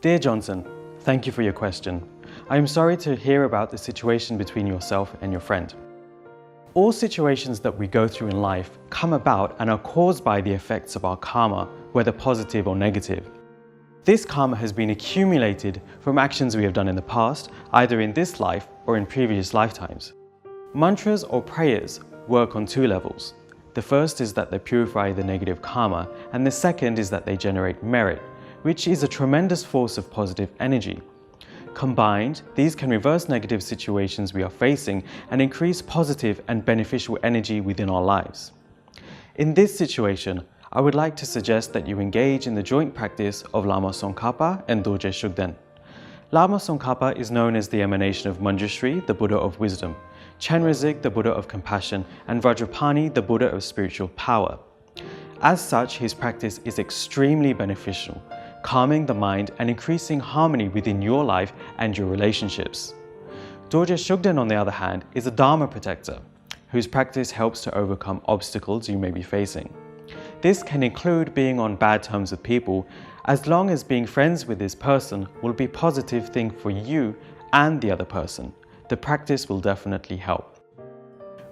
Dear Johnson, thank you for your question. I am sorry to hear about the situation between yourself and your friend. All situations that we go through in life come about and are caused by the effects of our karma, whether positive or negative. This karma has been accumulated from actions we have done in the past, either in this life or in previous lifetimes. Mantras or prayers work on two levels. The first is that they purify the negative karma, and the second is that they generate merit, which is a tremendous force of positive energy. Combined, these can reverse negative situations we are facing and increase positive and beneficial energy within our lives. In this situation, I would like to suggest that you engage in the joint practice of Lama Tsongkhapa and Dorje Shugden. Lama Tsongkhapa is known as the emanation of Manjushri, the Buddha of wisdom, Chenrezig, the Buddha of compassion, and Vajrapani, the Buddha of spiritual power. As such, his practice is extremely beneficial, calming the mind and increasing harmony within your life and your relationships. Dorje Shugden, on the other hand, is a Dharma protector, whose practice helps to overcome obstacles you may be facing. This can include being on bad terms with people, as long as being friends with this person will be a positive thing for you and the other person. The practice will definitely help.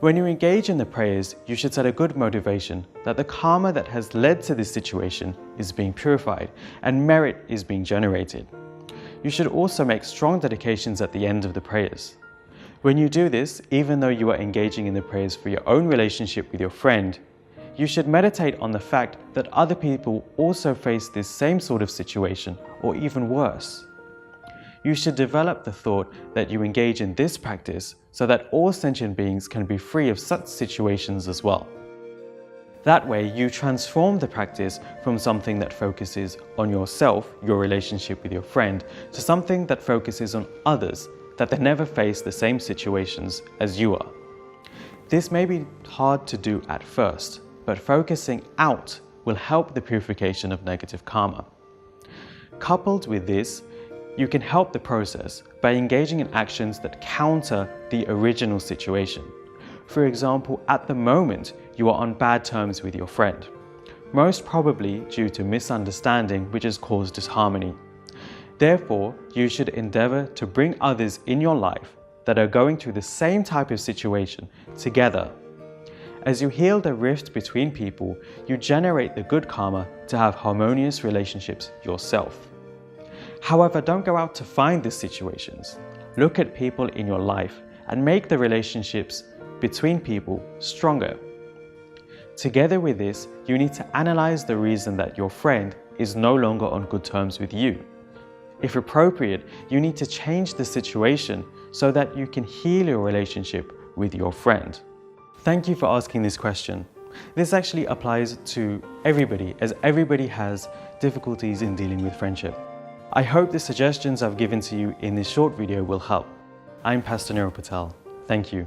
When you engage in the prayers, you should set a good motivation that the karma that has led to this situation is being purified and merit is being generated. You should also make strong dedications at the end of the prayers. When you do this, even though you are engaging in the prayers for your own relationship with your friend, you should meditate on the fact that other people also face this same sort of situation or even worse. You should develop the thought that you engage in this practice so that all sentient beings can be free of such situations as well. That way, you transform the practice from something that focuses on yourself, your relationship with your friend, to something that focuses on others, that they never face the same situations as you are. This may be hard to do at first, but focusing out will help the purification of negative karma. Coupled with this, you can help the process by engaging in actions that counter the original situation. For example, at the moment, you are on bad terms with your friend, most probably due to misunderstanding which has caused disharmony. Therefore, you should endeavor to bring others in your life that are going through the same type of situation together. As you heal the rift between people, you generate the good karma to have harmonious relationships yourself. However, don't go out to find these situations. Look at people in your life and make the relationships between people stronger. Together with this, you need to analyze the reason that your friend is no longer on good terms with you. If appropriate, you need to change the situation so that you can heal your relationship with your friend. Thank you for asking this question. This actually applies to everybody, as everybody has difficulties in dealing with friendship. I hope the suggestions I've given to you in this short video will help. I'm Pastor Niral. Thank you.